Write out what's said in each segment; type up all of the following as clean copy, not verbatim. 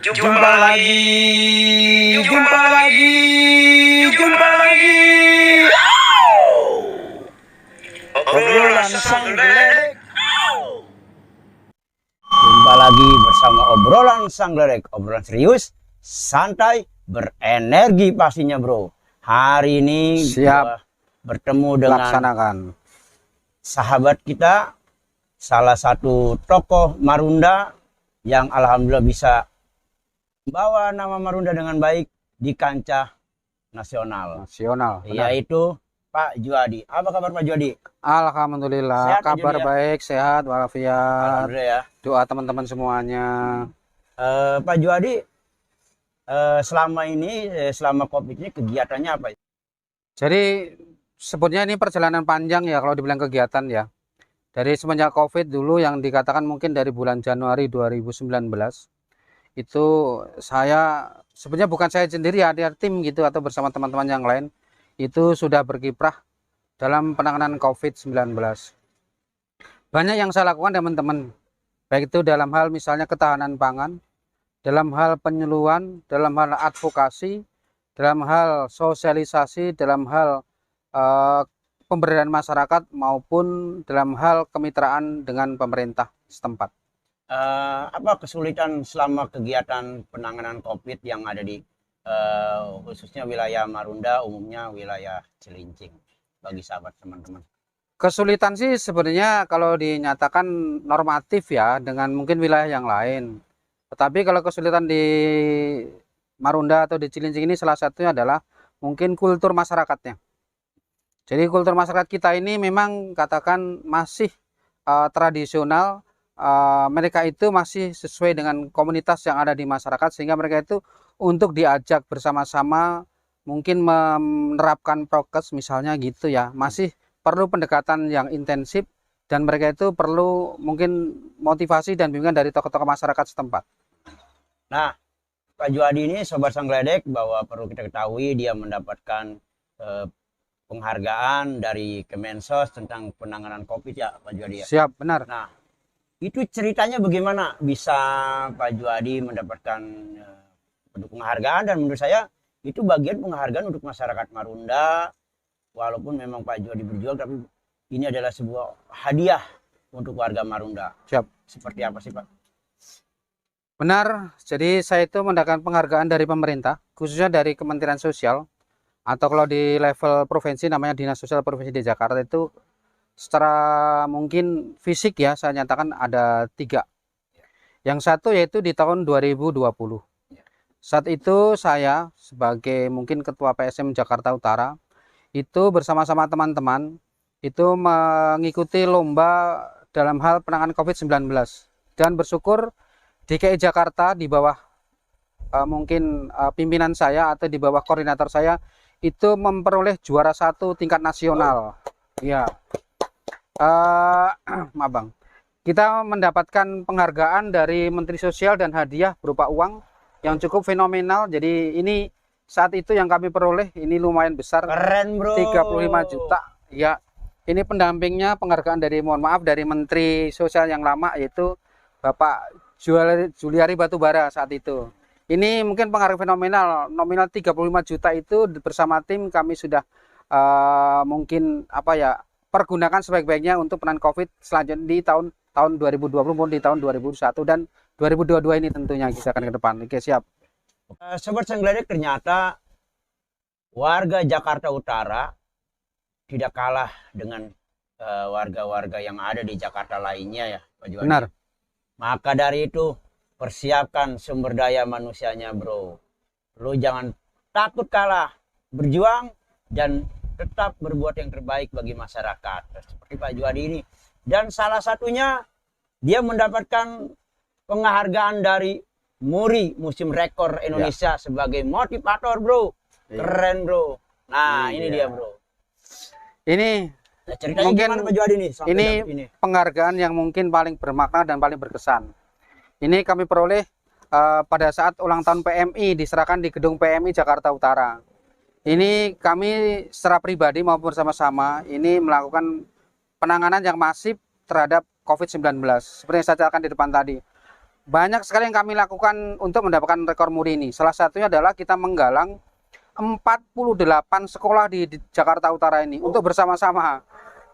Jumpa lagi, jumpa lagi, jumpa lagi. Obrolan sang geledek. Jumpa lagi bersama obrolan sang geledek. Obrolan serius, santai, berenergi pastinya bro. Hari ini siap bertemu dengan laksanakan sahabat kita, salah satu tokoh Marunda yang alhamdulillah bisa membawa nama Marunda dengan baik di kancah nasional. Yaitu Pak Juadi. Apa kabar Pak Juadi? Alhamdulillah, Sehat, kabar Juadi, ya? baik, sehat walafiat. Alhamdulillah ya. Doa teman-teman semuanya. Pak Juadi, selama ini, selama COVID ini kegiatannya apa? Jadi sebetulnya ini perjalanan panjang ya kalau dibilang kegiatan ya. Dari semenjak COVID dulu yang dikatakan mungkin dari bulan Januari 2019 itu saya sebenarnya bukan saya sendiri, ada tim gitu atau bersama teman-teman yang lain itu sudah berkiprah dalam penanganan COVID-19. Banyak yang saya lakukan teman-teman, baik itu dalam hal misalnya ketahanan pangan, dalam hal penyuluhan, dalam hal advokasi, dalam hal sosialisasi, dalam hal pemberdayaan masyarakat maupun dalam hal kemitraan dengan pemerintah setempat. Apa kesulitan selama kegiatan penanganan COVID yang ada di khususnya wilayah Marunda, umumnya wilayah Cilincing, bagi sahabat teman-teman? Kesulitan sih sebenarnya kalau dinyatakan normatif ya dengan mungkin wilayah yang lain. Tetapi kalau kesulitan di Marunda atau di Cilincing ini salah satunya adalah mungkin kultur masyarakatnya. Jadi kultur masyarakat kita ini memang katakan masih tradisional. Mereka itu masih sesuai dengan komunitas yang ada di masyarakat, sehingga mereka itu untuk diajak bersama-sama mungkin menerapkan prokes misalnya gitu ya, masih perlu pendekatan yang intensif dan mereka itu perlu mungkin motivasi dan bimbingan dari tokoh-tokoh masyarakat setempat. Nah, Pak Juadi ini Sobat Sang Geledek, bahwa perlu kita ketahui dia mendapatkan penghargaan dari Kemensos tentang penanganan COVID ya Pak Juadi ya? Siap, benar. Nah, itu ceritanya bagaimana bisa Pak Juadi mendapatkan penghargaan, dan menurut saya itu bagian penghargaan untuk masyarakat Marunda, walaupun memang Pak Juadi berjuang, tapi ini adalah sebuah hadiah untuk warga Marunda. Siap. Seperti apa sih Pak? Benar, jadi saya itu mendapatkan penghargaan dari pemerintah, khususnya dari Kementerian Sosial, atau kalau di level provinsi namanya Dinas Sosial Provinsi di Jakarta itu secara mungkin fisik ya saya nyatakan ada 3. Yang satu yaitu di tahun 2020. Saat itu saya sebagai mungkin Ketua PSM Jakarta Utara itu bersama-sama teman-teman itu mengikuti lomba dalam hal penanganan COVID-19. Dan bersyukur DKI Jakarta di bawah mungkin pimpinan saya atau di bawah koordinator saya itu memperoleh juara 1 tingkat nasional. Ya. Maaf Bang, kita mendapatkan penghargaan dari Menteri Sosial dan hadiah berupa uang yang cukup fenomenal. Jadi ini saat itu yang kami peroleh ini lumayan besar. Keren bro. 35 juta. Ya, ini pendampingnya penghargaan dari dari Menteri Sosial yang lama yaitu Bapak Juliari Batubara saat itu. Ini mungkin penghargaan fenomenal, nominal 35 juta itu bersama tim kami sudah mungkin apa ya, pergunakan sebaik-baiknya untuk penanganan COVID selanjutnya di tahun 2020 maupun di tahun 2021 dan 2022 ini tentunya kita akan ke depan. Oke, siap. Sobat Sang Geledek, ternyata warga Jakarta Utara tidak kalah dengan warga-warga yang ada di Jakarta lainnya ya Pak Juandi. Benar. Maka dari itu persiapkan sumber daya manusianya bro. Lu jangan takut kalah, berjuang dan tetap berbuat yang terbaik bagi masyarakat seperti Pak Juadi ini. Dan salah satunya dia mendapatkan penghargaan dari MURI, Museum Rekor Indonesia ya, sebagai motivator bro. Keren bro. Nah ini dia bro. Ini ceritanya mungkin gimana Pak Juadi nih? Ini penghargaan yang mungkin paling bermakna dan paling berkesan. Ini kami peroleh pada saat ulang tahun PMI diserahkan di gedung PMI Jakarta Utara. Ini kami secara pribadi maupun bersama-sama ini melakukan penanganan yang masif terhadap COVID-19. Seperti yang saya ceritakan di depan tadi. banyak sekali yang kami lakukan untuk mendapatkan rekor muri ini. Salah satunya adalah kita menggalang 48 sekolah di Jakarta Utara ini untuk bersama-sama.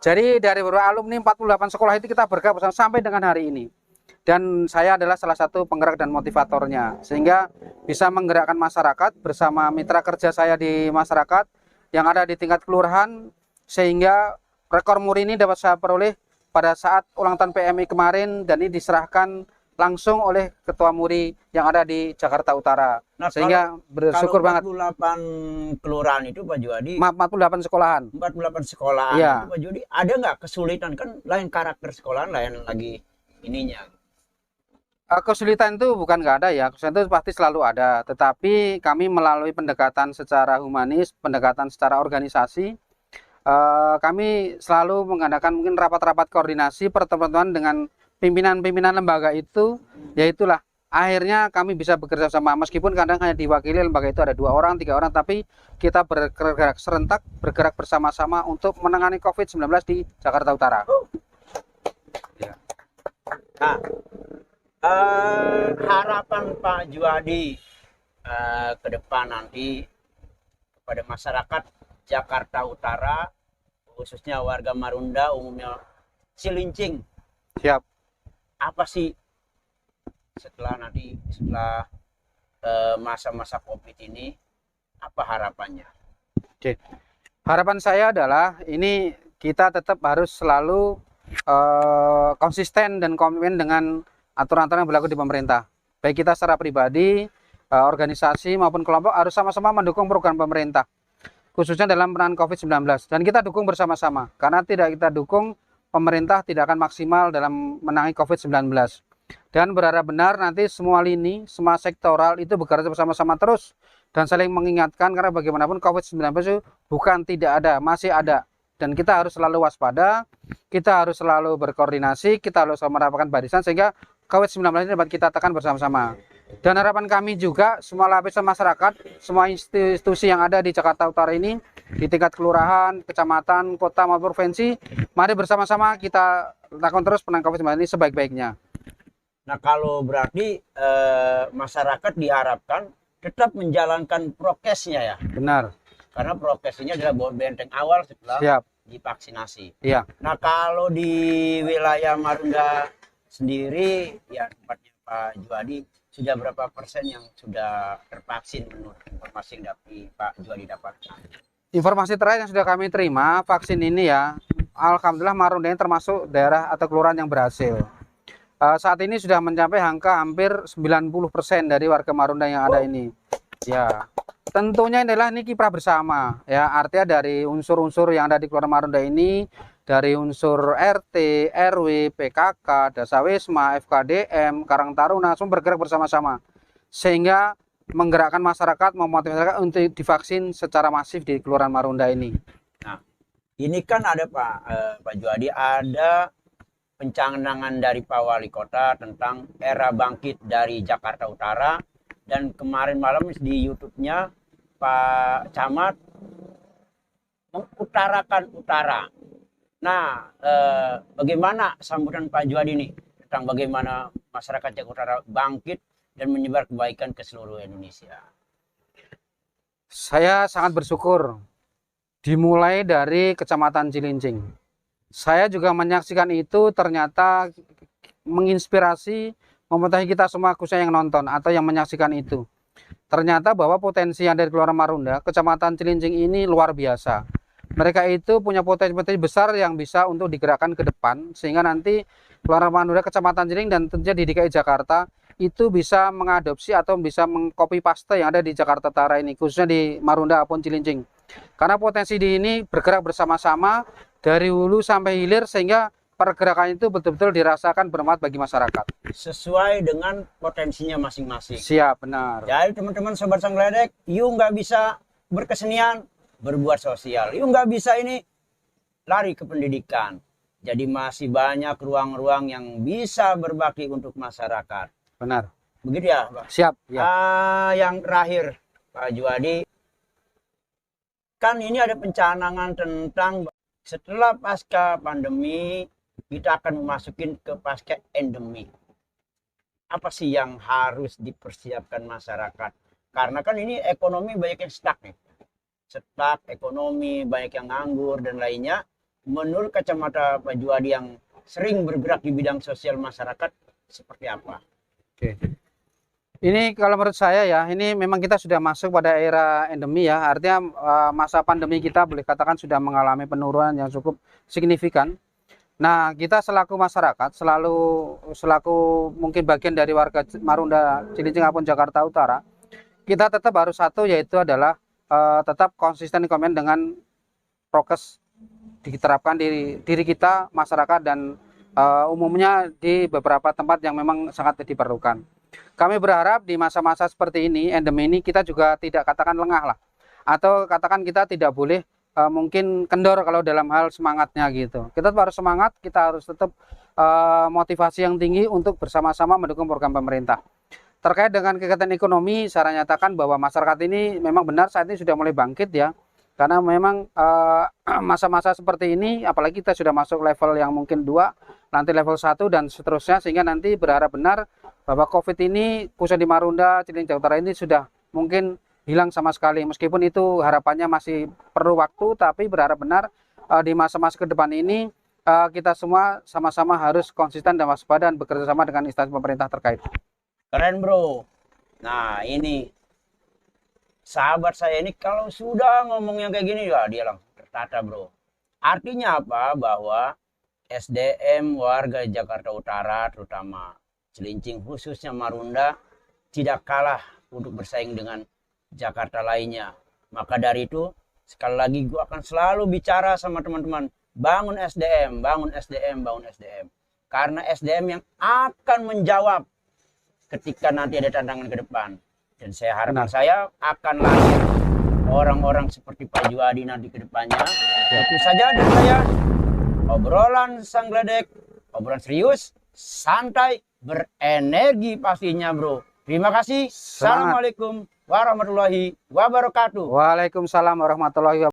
Jadi dari beberapa alumni 48 sekolah itu kita bergerak bersama sampai dengan hari ini. Dan saya adalah salah satu penggerak dan motivatornya, sehingga bisa menggerakkan masyarakat bersama mitra kerja saya di masyarakat yang ada di tingkat kelurahan, sehingga rekor muri ini dapat saya peroleh pada saat ulang tahun PMI kemarin, dan ini diserahkan langsung oleh Ketua Muri yang ada di Jakarta Utara. Nah, Sehingga bersyukur banget. 48 kelurahan itu Pak Juadi, 48 sekolahan. 48 sekolahan Iya. itu Pak Juadi, ada nggak kesulitan? Kan lain karakter sekolahan, lain lagi ininya. Kesulitan itu bukan nggak ada ya, kesulitan itu pasti selalu ada. Tetapi kami melalui pendekatan secara humanis, pendekatan secara organisasi, kami selalu mengadakan mungkin rapat-rapat koordinasi, pertemuan dengan pimpinan-pimpinan lembaga itu, yaitulah akhirnya kami bisa bekerja sama. Meskipun kadang hanya diwakili lembaga itu ada 2 orang, 3 orang, tapi kita bergerak serentak, bergerak bersama-sama untuk menangani COVID-19 di Jakarta Utara. Ya. Nah, harapan Pak Juadi ke depan nanti kepada masyarakat Jakarta Utara, khususnya warga Marunda, umumnya Cilincing, Siap. apa sih setelah masa-masa COVID ini, apa harapannya? Oke. Harapan saya adalah ini kita tetap harus selalu konsisten dan komitmen dengan aturan-aturan yang berlaku di pemerintah. Baik kita secara pribadi, organisasi maupun kelompok harus sama-sama mendukung program pemerintah, khususnya dalam penanganan COVID-19. Dan kita dukung bersama-sama, karena tidak kita dukung, pemerintah tidak akan maksimal dalam menangani COVID-19. Dan berharap benar nanti semua lini, semua sektoral itu bekerja bersama-sama terus dan saling mengingatkan, karena bagaimanapun COVID-19 itu bukan tidak ada, masih ada. Dan kita harus selalu waspada, kita harus selalu berkoordinasi, kita harus selalu merapatkan barisan sehingga COVID-19 ini dapat kita tekan bersama-sama. Dan harapan kami juga semua lapisan masyarakat, semua institusi yang ada di Jakarta Utara ini, di tingkat kelurahan, kecamatan, kota maupun provinsi, mari bersama-sama kita lakukan terus penanganan COVID-19 ini sebaik-baiknya. Nah, kalau berarti masyarakat diharapkan tetap menjalankan prokesnya ya. Benar. Karena prokes ini adalah benteng awal setelah Siap. divaksinasi. Iya. Nah, kalau di wilayah Marunda sendiri, ya tempatnya Pak Juadi, sudah berapa persen yang sudah tervaksin menurut informasi yang Pak Juadi dapatkan? Informasi terakhir yang sudah kami terima, vaksin ini ya, alhamdulillah Marunda ini termasuk daerah atau kelurahan yang berhasil. Saat ini sudah mencapai angka hampir 90% dari warga Marunda yang ada ini. Ya, tentunya adalah ini kiprah bersama ya, artinya dari unsur-unsur yang ada di Kelurahan Marunda ini, dari unsur RT, RW, PKK, Dasawisma, FKDM, Karang Taruna, semua bergerak bersama-sama sehingga menggerakkan masyarakat, memotivasi masyarakat untuk divaksin secara masif di Kelurahan Marunda ini. Nah, ini kan ada Pak Juadi, ada pencanangan dari Pak Wali Kota tentang era bangkit dari Jakarta Utara, dan kemarin malam di YouTube-nya Pak Camat mengutarakan utara. Nah, bagaimana sambutan Pak Juadi ini tentang bagaimana masyarakat Jakarta Utara bangkit dan menyebar kebaikan ke seluruh Indonesia? Saya sangat bersyukur dimulai dari Kecamatan Cilincing. Saya juga menyaksikan itu, ternyata menginspirasi, memotivasi kita semua, khususnya yang nonton atau yang menyaksikan itu. Ternyata bahwa potensi yang dari Kelurahan Marunda, Kecamatan Cilincing ini luar biasa. Mereka itu punya potensi besar yang bisa untuk digerakkan ke depan, sehingga nanti Kelurahan Marunda, Kecamatan Cilincing, dan tentunya di DKI Jakarta itu bisa mengadopsi atau bisa mengcopy paste yang ada di Jakarta Utara ini, khususnya di Marunda maupun Cilincing. Karena potensi di ini bergerak bersama-sama dari hulu sampai hilir, sehingga pergerakan itu betul-betul dirasakan bermanfaat bagi masyarakat. Sesuai dengan potensinya masing-masing. Siap, benar. Jadi teman-teman Sobat Sang Geledek, yuk nggak bisa berkesenian, berbuat sosial. Yuk nggak bisa ini, lari ke pendidikan. Jadi masih banyak ruang-ruang yang bisa berbakti untuk masyarakat. Benar. Begitu ya, Pak? Siap. Ya. Yang terakhir, Pak Juadi, kan ini ada pencanangan tentang setelah pasca pandemi, kita akan memasukin ke pasca endemi. apa sih yang harus dipersiapkan masyarakat? Karena kan ini ekonomi banyak yang stuck nih. Stuck ekonomi, banyak yang nganggur dan lainnya. Menurut kacamata Pak Juwadi yang sering bergerak di bidang sosial masyarakat, seperti apa? Oke. Ini kalau menurut saya ya, ini memang kita sudah masuk pada era endemi ya. Artinya masa pandemi kita boleh katakan sudah mengalami penurunan yang cukup signifikan. Nah, kita selaku masyarakat, selaku mungkin bagian dari warga Marunda, Cilincing maupun Jakarta Utara, kita tetap harus satu, yaitu adalah tetap konsisten komen dengan prokes diterapkan di diri kita, masyarakat, dan umumnya di beberapa tempat yang memang sangat diperlukan. Kami berharap di masa-masa seperti ini, endemi ini, kita juga tidak katakan lengah lah, atau katakan kita tidak boleh mungkin kendor kalau dalam hal semangatnya gitu. Kita harus semangat, kita harus tetap motivasi yang tinggi untuk bersama-sama mendukung program pemerintah. Terkait dengan kegiatan ekonomi, saya nyatakan bahwa masyarakat ini memang benar saat ini sudah mulai bangkit ya. Karena memang masa-masa seperti ini, apalagi kita sudah masuk level yang mungkin 2, nanti level 1 dan seterusnya, sehingga nanti berharap benar bahwa COVID ini, khususnya di Marunda, Cilincing Jawa Utara ini sudah mungkin hilang sama sekali. Meskipun itu harapannya masih perlu waktu, tapi berharap benar di masa-masa ke depan ini kita semua sama-sama harus konsisten dan waspada dan bekerja sama dengan instansi pemerintah terkait. Keren bro. Nah ini sahabat saya ini kalau sudah ngomong yang kayak gini ya dia langsung tertata bro. Artinya apa? Bahwa SDM warga Jakarta Utara terutama Cilincing khususnya Marunda tidak kalah untuk bersaing dengan Jakarta lainnya. Maka dari itu sekali lagi gue akan selalu bicara sama teman-teman, bangun SDM, bangun SDM, bangun SDM. Karena SDM yang akan menjawab ketika nanti ada tantangan ke depan. Dan saya harapkan saya akan lahir orang-orang seperti Pak Juwadi nanti ke depannya. Itu saja dari saya. Obrolan sang geledek, obrolan serius, santai, berenergi pastinya bro. Terima kasih. Assalamualaikum warahmatullahi wabarakatuh. Waalaikumsalam warahmatullahi wabarakatuh.